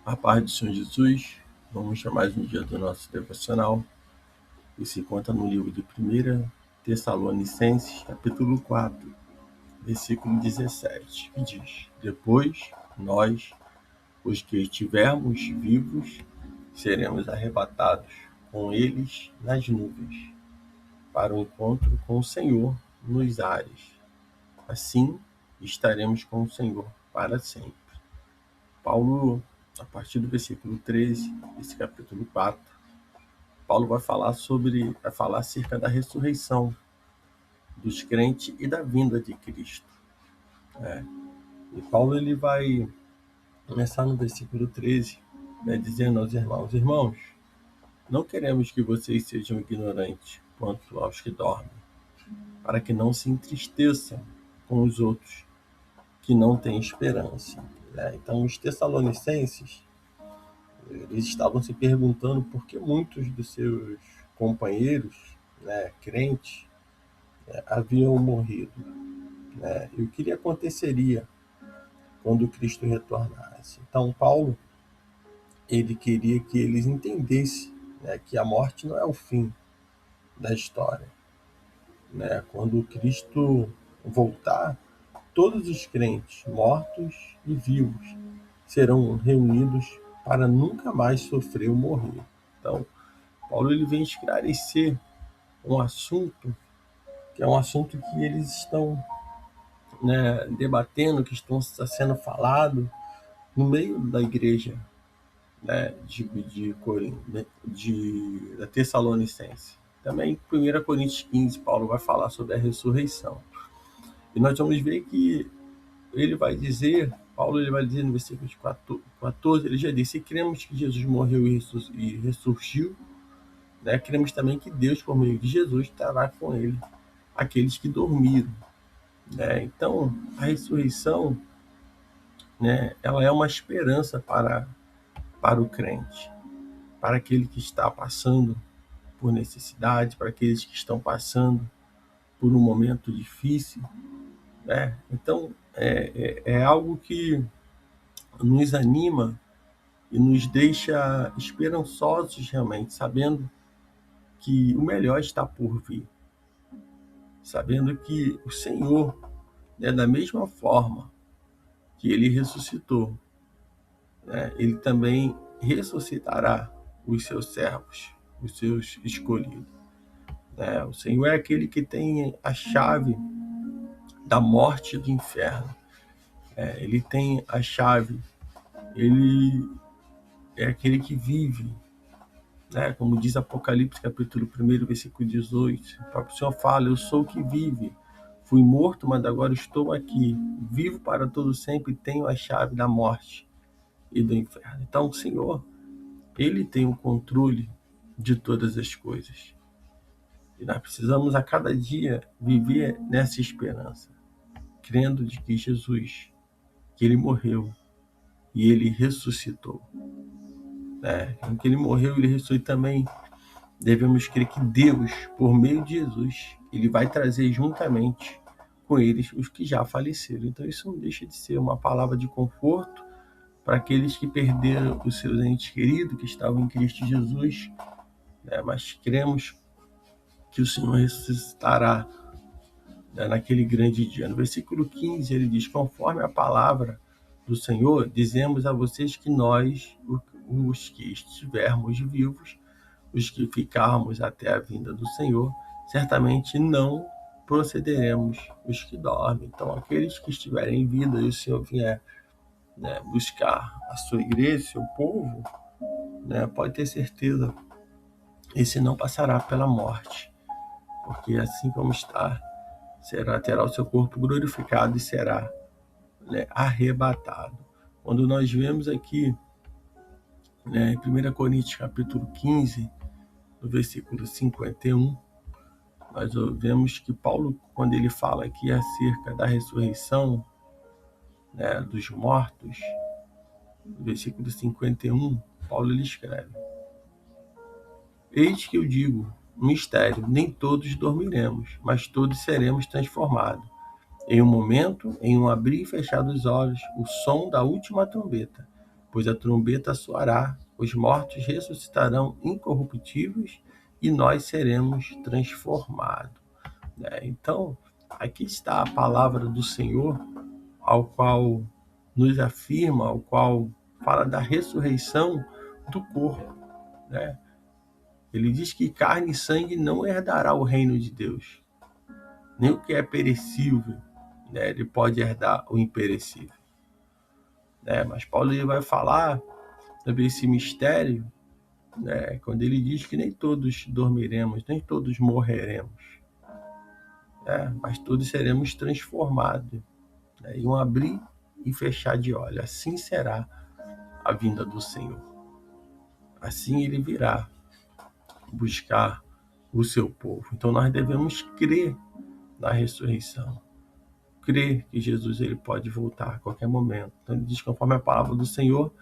A paz do Senhor Jesus, vamos a mais um dia do nosso devocional, que se encontra no livro de 1 Tessalonicenses, capítulo 4, versículo 17, que diz: Depois, nós, os que estivermos vivos, seremos arrebatados com eles nas nuvens, para o encontro com o Senhor nos ares. Assim, estaremos com o Senhor para sempre. Paulo, a partir do versículo 13, desse capítulo 4, Paulo vai falar acerca da ressurreição dos crentes e da vinda de Cristo. E Paulo ele vai começar no versículo 13, dizendo aos irmãos, não queremos que vocês sejam ignorantes quanto aos que dormem, para que não se entristeçam com os outros que não têm esperança. Então, os tessalonicenses, eles estavam se perguntando por que muitos dos seus companheiros, crentes, haviam morrido, e o que aconteceria quando Cristo retornasse. Então, Paulo, ele queria que eles entendessem, que a morte não é o fim da história. Quando Cristo voltar, todos os crentes, mortos e vivos, serão reunidos para nunca mais sofrer ou morrer. Então, Paulo ele vem esclarecer um assunto que é um assunto que eles estão debatendo, que está sendo falado no meio da igreja, da Tessalonicense. Também em 1 Coríntios 15, Paulo vai falar sobre a ressurreição. E nós vamos ver que Paulo vai dizer no versículo 14, ele já disse: se cremos que Jesus morreu e ressurgiu, cremos também que Deus, por meio de Jesus, estará com ele aqueles que dormiram. Então, a ressurreição, ela é uma esperança para o crente, para aquele que está passando por necessidade, para aqueles que estão passando por um momento difícil. Então, é algo que nos anima e nos deixa esperançosos realmente, sabendo que o melhor está por vir, sabendo que o Senhor, da mesma forma que ele ressuscitou, ele também ressuscitará os seus servos, os seus escolhidos. O Senhor é aquele que tem a chave da morte e do inferno. Ele tem a chave, ele é aquele que vive, como diz Apocalipse capítulo 1, versículo 18. O próprio Senhor fala: eu sou o que vive, fui morto, mas agora estou aqui, vivo para todo sempre e tenho a chave da morte e do inferno. Então o Senhor, ele tem o controle de todas as coisas. E nós precisamos a cada dia viver nessa esperança, crendo de que Jesus, que ele morreu e ele ressuscitou. Em que ele morreu e ele ressuscitou também, devemos crer que Deus, por meio de Jesus, ele vai trazer juntamente com eles os que já faleceram. Então isso não deixa de ser uma palavra de conforto para aqueles que perderam os seus entes queridos, que estavam em Cristo Jesus, mas cremos que o Senhor ressuscitará, naquele grande dia. No versículo 15 ele diz: conforme a palavra do Senhor, dizemos a vocês que nós, os que estivermos vivos, os que ficarmos até a vinda do Senhor, certamente não procederemos os que dormem. Então, aqueles que estiverem em vida e o Senhor vier buscar a sua igreja, seu povo, pode ter certeza, esse não passará pela morte, porque assim como está, terá o seu corpo glorificado e será arrebatado. Quando nós vemos aqui, em 1 Coríntios capítulo 15, no versículo 51, nós vemos que Paulo, quando ele fala aqui acerca da ressurreição, dos mortos, no versículo 51, Paulo ele escreve: eis que eu digo um mistério, nem todos dormiremos, mas todos seremos transformados. Em um momento, em um abrir e fechar dos olhos, o som da última trombeta, pois a trombeta soará, os mortos ressuscitarão incorruptíveis e nós seremos transformados. Então, aqui está a palavra do Senhor, ao qual nos afirma, ao qual fala da ressurreição do corpo. Né? Ele diz que carne e sangue não herdará o reino de Deus. Nem o que é perecível, né? Ele pode herdar o imperecível. Mas Paulo ele vai falar sobre esse mistério, né? Quando ele diz que nem todos dormiremos, nem todos morreremos, mas todos seremos transformados, em um abrir e fechar de olhos. Assim será a vinda do Senhor. Assim ele virá buscar o seu povo. Então nós devemos crer na ressurreição, crer que Jesus ele pode voltar a qualquer momento. Então ele diz, conforme a palavra do Senhor,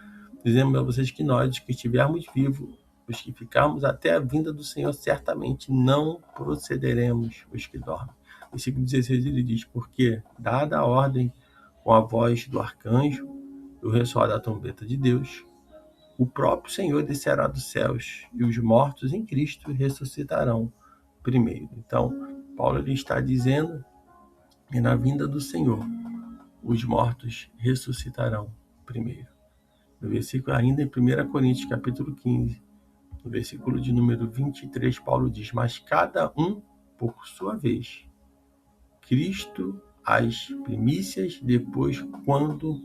dizemos a vocês que nós, que estivermos vivos, os que ficarmos até a vinda do Senhor, certamente não procederemos os que dormem. Versículo 16 ele diz, porque dada a ordem com a voz do arcanjo, o ressoar da trombeta de Deus, o próprio Senhor descerá dos céus e os mortos em Cristo ressuscitarão primeiro. Então, Paulo ele está dizendo que na vinda do Senhor, os mortos ressuscitarão primeiro. No versículo, ainda em 1 Coríntios, capítulo 15, no versículo de número 23, Paulo diz, mas cada um por sua vez, Cristo as primícias, depois quando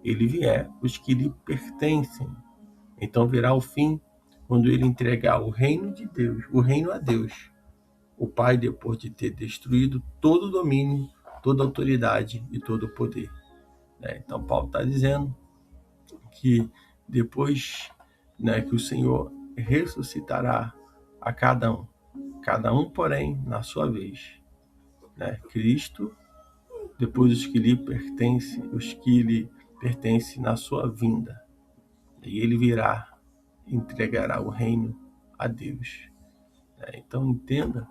ele vier, os que lhe pertencem. Então virá o fim, quando ele entregar o reino de Deus, o reino a Deus, o Pai, depois de ter destruído todo o domínio, toda a autoridade e todo o poder. Então Paulo está dizendo que depois, que o Senhor ressuscitará a cada um, porém, na sua vez. Cristo, depois os que lhe pertencem na sua vinda. E ele virá, entregará o reino a Deus. Então entenda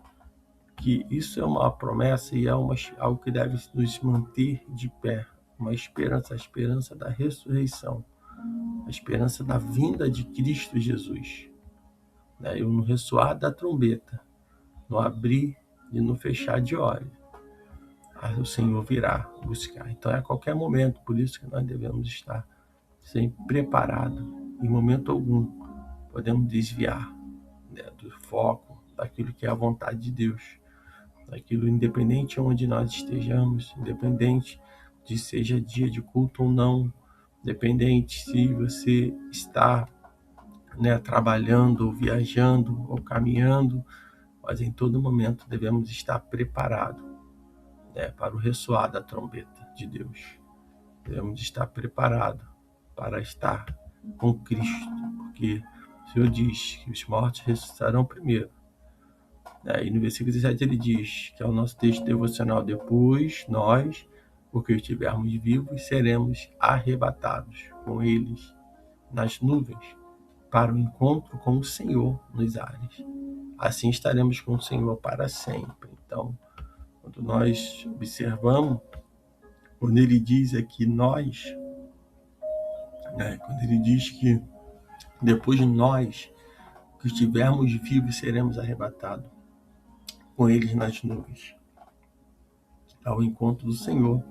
que isso é uma promessa e é algo que deve nos manter de pé. Uma esperança, a esperança da ressurreição, a esperança da vinda de Cristo Jesus. E no ressoar da trombeta, no abrir e no fechar de olhos, o Senhor virá buscar. Então é a qualquer momento, por isso que nós devemos estar sempre preparados. Em momento algum podemos desviar do foco, daquilo que é a vontade de Deus, daquilo independente onde nós estejamos, independente de seja dia de culto ou não, independente se você está trabalhando, ou viajando, ou caminhando, mas em todo momento devemos estar preparados para o ressoar da trombeta de Deus. Devemos estar preparados para estar com Cristo, porque o Senhor diz que os mortos ressuscitarão primeiro. E no versículo 17 ele diz, que é o nosso texto devocional, depois nós, porque estivermos vivos, seremos arrebatados com eles nas nuvens, para o encontro com o Senhor nos ares. Assim estaremos com o Senhor para sempre. Então, quando nós observamos, quando ele diz aqui nós, quando ele diz que depois de nós, que estivermos vivos, seremos arrebatados com eles nas nuvens, ao encontro do Senhor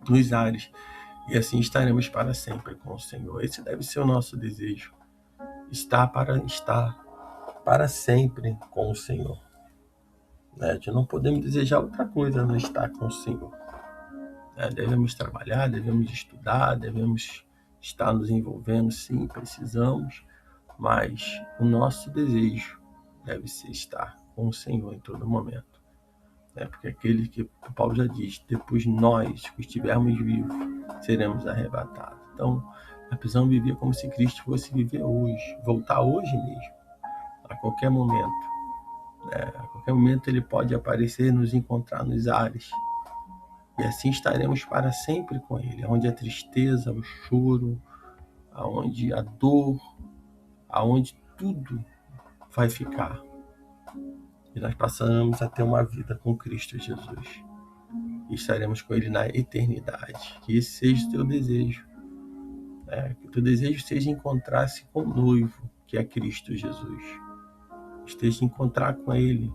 nos ares, e assim estaremos para sempre com o Senhor. Esse deve ser o nosso desejo, estar para sempre com o Senhor. Não podemos desejar outra coisa, não estar com o Senhor. Devemos trabalhar, devemos estudar, devemos estar nos envolvendo, sim, precisamos, mas o nosso desejo deve ser estar com o Senhor em todo momento. Porque aquele que Paulo já diz, depois nós, que estivermos vivos, seremos arrebatados. Então, nós precisamos viver como se Cristo fosse viver hoje, voltar hoje mesmo, a qualquer momento. A qualquer momento ele pode aparecer, nos encontrar nos ares, e assim estaremos para sempre com ele, onde a tristeza, o choro, aonde a dor, aonde tudo vai ficar. E nós passamos a ter uma vida com Cristo Jesus. E estaremos com ele na eternidade. Que esse seja o teu desejo. Que o teu desejo seja encontrar-se com o noivo, que é Cristo Jesus. Esteja encontrar com Ele,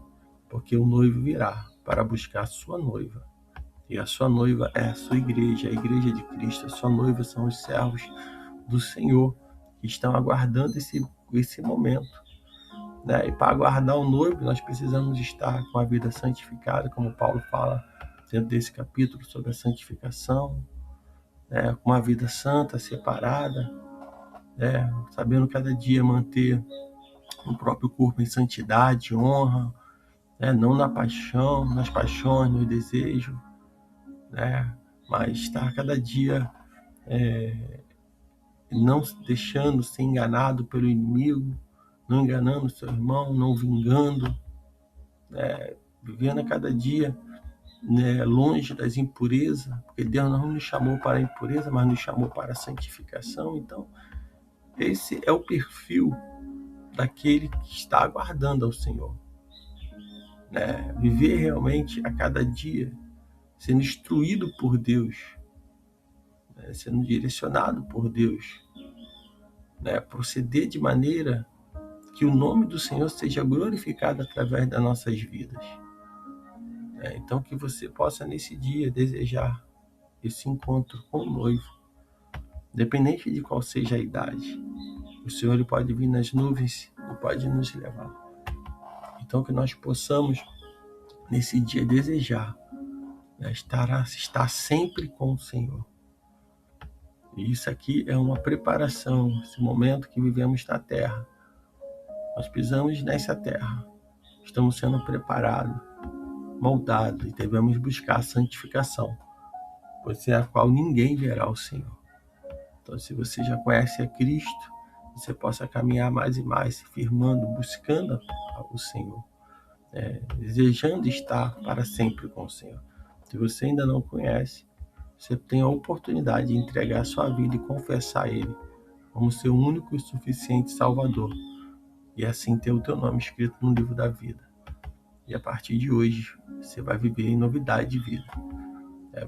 porque o noivo virá para buscar a sua noiva. E a sua noiva é a sua igreja, a igreja de Cristo. A sua noiva são os servos do Senhor, que estão aguardando esse momento. E para aguardar o noivo, nós precisamos estar com a vida santificada, como Paulo fala dentro desse capítulo sobre a santificação, com uma vida santa, separada, sabendo cada dia manter o próprio corpo em santidade, honra, não na paixão, nas paixões, no desejo, mas estar cada dia não deixando ser enganado pelo inimigo, não enganando seu irmão, não vingando, vivendo a cada dia longe das impurezas, porque Deus não nos chamou para a impureza, mas nos chamou para a santificação. Então, esse é o perfil daquele que está aguardando ao Senhor. Viver realmente a cada dia, sendo instruído por Deus, sendo direcionado por Deus, proceder de maneira que o nome do Senhor seja glorificado através das nossas vidas. Então, que você possa nesse dia desejar esse encontro com o noivo, independente de qual seja a idade. O Senhor ele pode vir nas nuvens e pode nos levar. Então, que nós possamos nesse dia desejar estar sempre com o Senhor. E isso aqui é uma preparação, esse momento que vivemos na terra. Nós pisamos nessa terra, estamos sendo preparados, moldados, e devemos buscar a santificação, pois sem a qual ninguém verá o Senhor. Então, se você já conhece a Cristo, você possa caminhar mais e mais, se firmando, buscando o Senhor, desejando estar para sempre com o Senhor. Se você ainda não conhece, você tem a oportunidade de entregar a sua vida e confessar Ele como seu único e suficiente Salvador, e assim ter o teu nome escrito no livro da vida. E a partir de hoje, você vai viver em novidade de vida.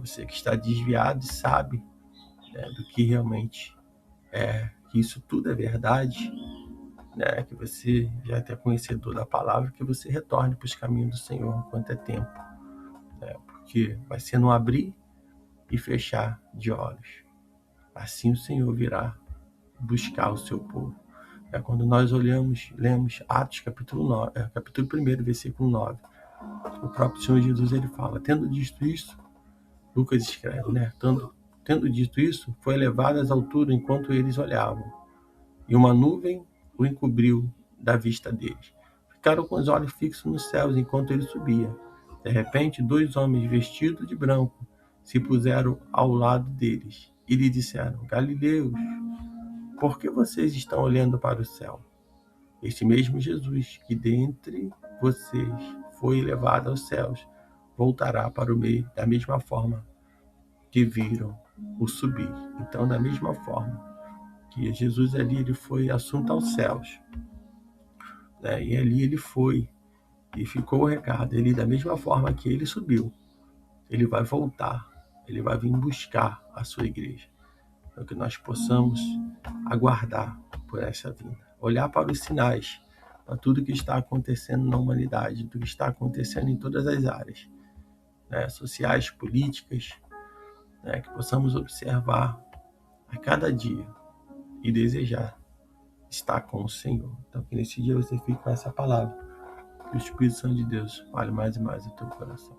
Você que está desviado e sabe do que realmente que isso tudo é verdade, que você já é conhecedor da palavra, que você retorne para os caminhos do Senhor enquanto é tempo. Porque vai ser no abrir e fechar de olhos. Assim o Senhor virá buscar o seu povo. Quando nós lemos Atos capítulo 1, versículo 9, o próprio Senhor Jesus ele fala, tendo dito isso, Lucas escreve, tendo dito isso, foi elevado às alturas enquanto eles olhavam, e uma nuvem o encobriu da vista deles. Ficaram com os olhos fixos nos céus enquanto ele subia. De repente, 2 homens vestidos de branco se puseram ao lado deles e lhe disseram, Galileus, por que vocês estão olhando para o céu? Este mesmo Jesus, que dentre vocês foi levado aos céus, voltará para o meio da mesma forma que viram o subir. Então, da mesma forma que Jesus ali ele foi assunto aos céus, e ali ele foi e ficou o recado. Ele, da mesma forma que ele subiu, ele vai voltar, ele vai vir buscar a sua igreja. Então, que nós possamos aguardar por essa vinda, olhar para os sinais, para tudo que está acontecendo na humanidade, tudo que está acontecendo em todas as áreas, sociais, políticas, que possamos observar a cada dia e desejar estar com o Senhor. Então, que nesse dia você fique com essa palavra, que o Espírito Santo de Deus fale mais e mais no teu coração.